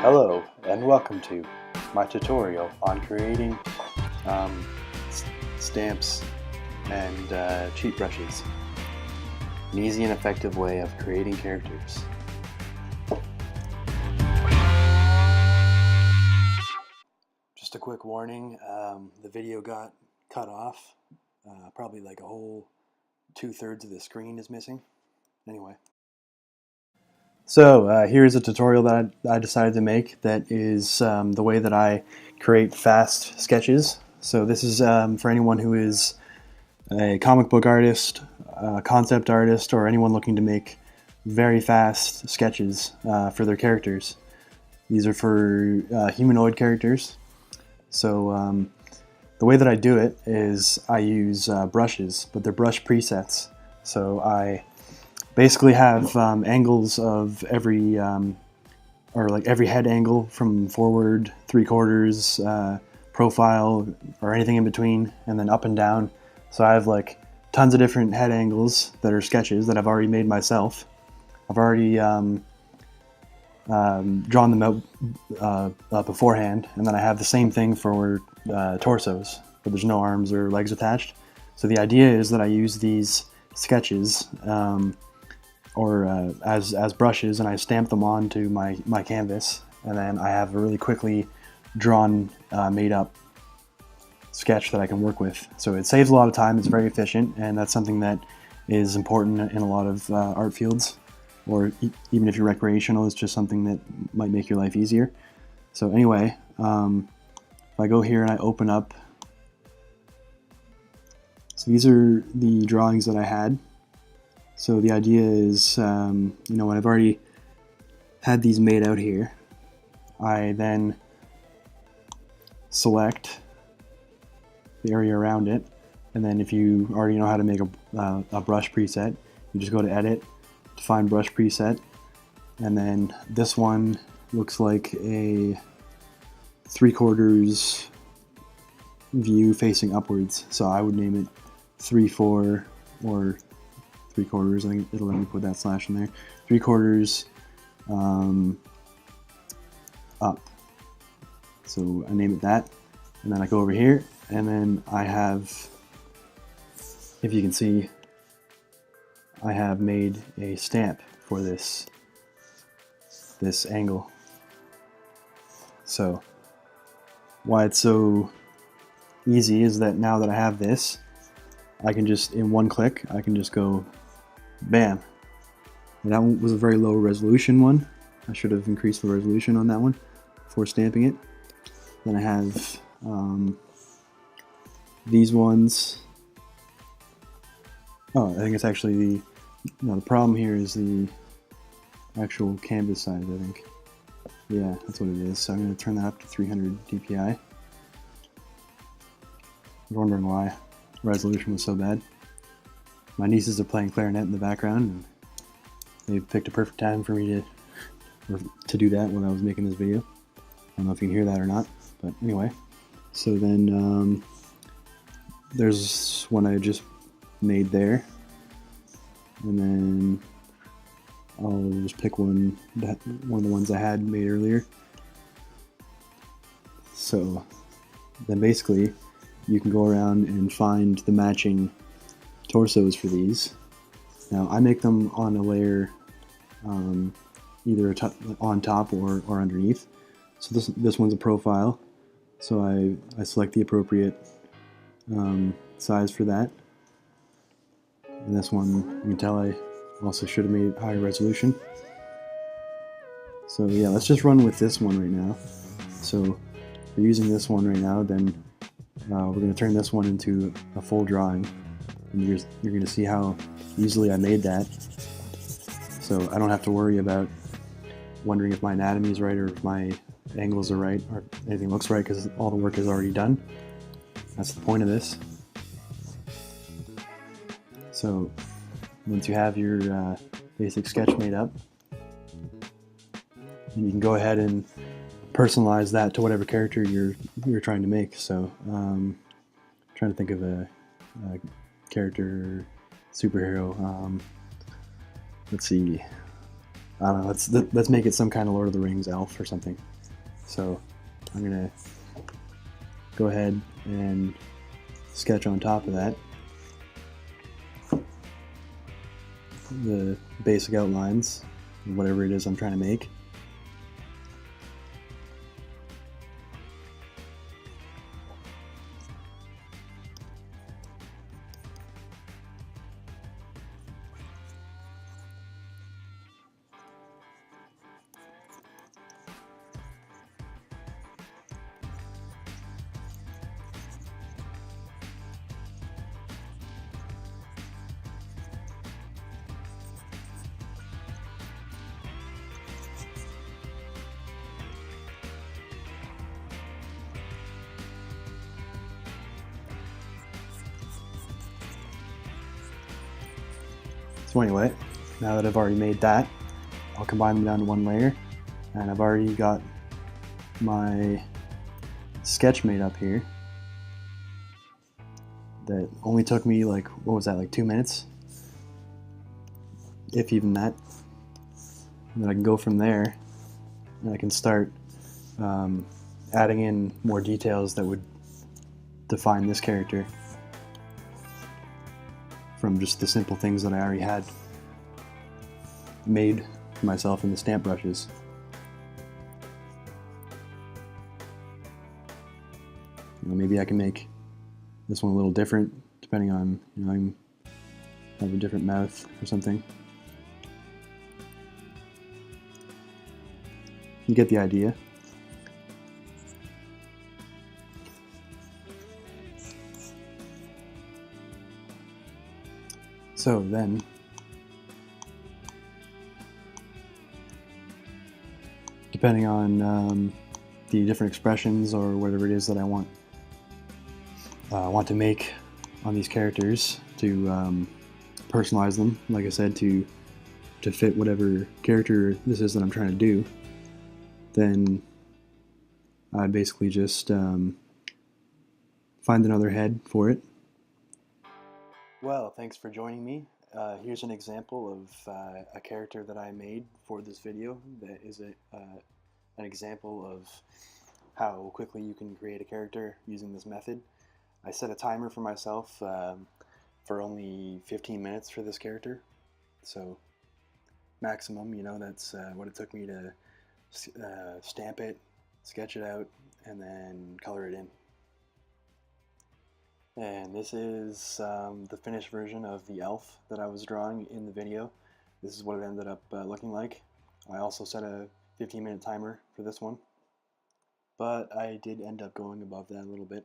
Hello and welcome to my tutorial on creating stamps and cheat brushes. An easy and effective way of creating characters. Just a quick warning, the video got cut off. Probably like a whole 2/3 of the screen is missing. Anyway. So here's a tutorial that I decided to make that is the way that I create fast sketches. So this is for anyone who is a comic book artist, a concept artist, or anyone looking to make very fast sketches for their characters. These are for humanoid characters. So the way that I do it is I use brushes, but they're brush presets. So I basically have angles of every, or like every head angle from forward, 3/4, profile, or anything in between, and then up and down. So I have like tons of different head angles that are sketches that I've already made myself. I've already drawn them out beforehand, and then I have the same thing for torsos, but there's no arms or legs attached. So the idea is that I use these sketches as brushes, and I stamp them onto my canvas, and then I have a really quickly drawn, made up sketch that I can work with. So it saves a lot of time, it's very efficient, and that's something that is important in a lot of art fields, or even if you're recreational, it's just something that might make your life easier. So anyway, if I go here and I open up, so these are the drawings that I had. So the idea is, when I've already had these made out here, I then select the area around it, and then if you already know how to make a brush preset, you just go to Edit, define brush preset, and then this one looks like a 3/4 view facing upwards. So I would name it 3/4 or 3/4. I think it'll let me put that slash in there. 3/4 up. So I name it that, and then I go over here, and then I have, if you can see, I have made a stamp for this angle. So why it's so easy is that now that I have this, I can just, in one click, I can just go bam. And that one was a very low resolution one. I should have increased the resolution on that one before stamping it. Then I have these ones. Oh, I think it's actually the problem here is the actual canvas size, I think. Yeah, that's what it is. So I'm going to turn that up to 300 dpi. I was wondering why the resolution was so bad. My nieces are playing clarinet in the background, and they picked a perfect time for me to do that when I was making this video. I don't know if you can hear that or not, but anyway. So then there's one I just made there, and then I'll just pick one of the ones I had made earlier. So then basically you can go around and find the matching torsos for these. Now I make them on a layer, either on top or underneath. So this one's a profile, so I select the appropriate size for that. And this one, you can tell I also should have made higher resolution. So yeah, let's just run with this one right now. So we're using this one right now, then we're going to turn this one into a full drawing. And you're going to see how easily I made that. So I don't have to worry about wondering if my anatomy is right or if my angles are right or anything looks right, because all the work is already done. That's the point of this. So once you have your basic sketch made up, you can go ahead and personalize that to whatever character you're trying to make. So trying to think of a character, superhero. Let's see. I don't know. Let's make it some kind of Lord of the Rings elf or something. So I'm gonna go ahead and sketch on top of that the basic outlines, whatever it is I'm trying to make. So anyway, now that I've already made that, I'll combine them down to one layer, and I've already got my sketch made up here that only took me like, what was that, like 2 minutes? If even that. And then I can go from there and I can start adding in more details that would define this character from just the simple things that I already had made for myself in the stamp brushes. Maybe I can make this one a little different depending on, I can have a different mouth or something. You get the idea. So then, depending on the different expressions or whatever it is that I want to make on these characters, to personalize them, like I said, to fit whatever character this is that I'm trying to do, then I basically just find another head for it. Well, thanks for joining me. Here's an example of a character that I made for this video that is an example of how quickly you can create a character using this method. I set a timer for myself for only 15 minutes for this character, so maximum, that's what it took me to stamp it, sketch it out, and then color it in. And this is the finished version of the elf that I was drawing in the video. This is what it ended up looking like. I also set a 15-minute timer for this one, but I did end up going above that a little bit.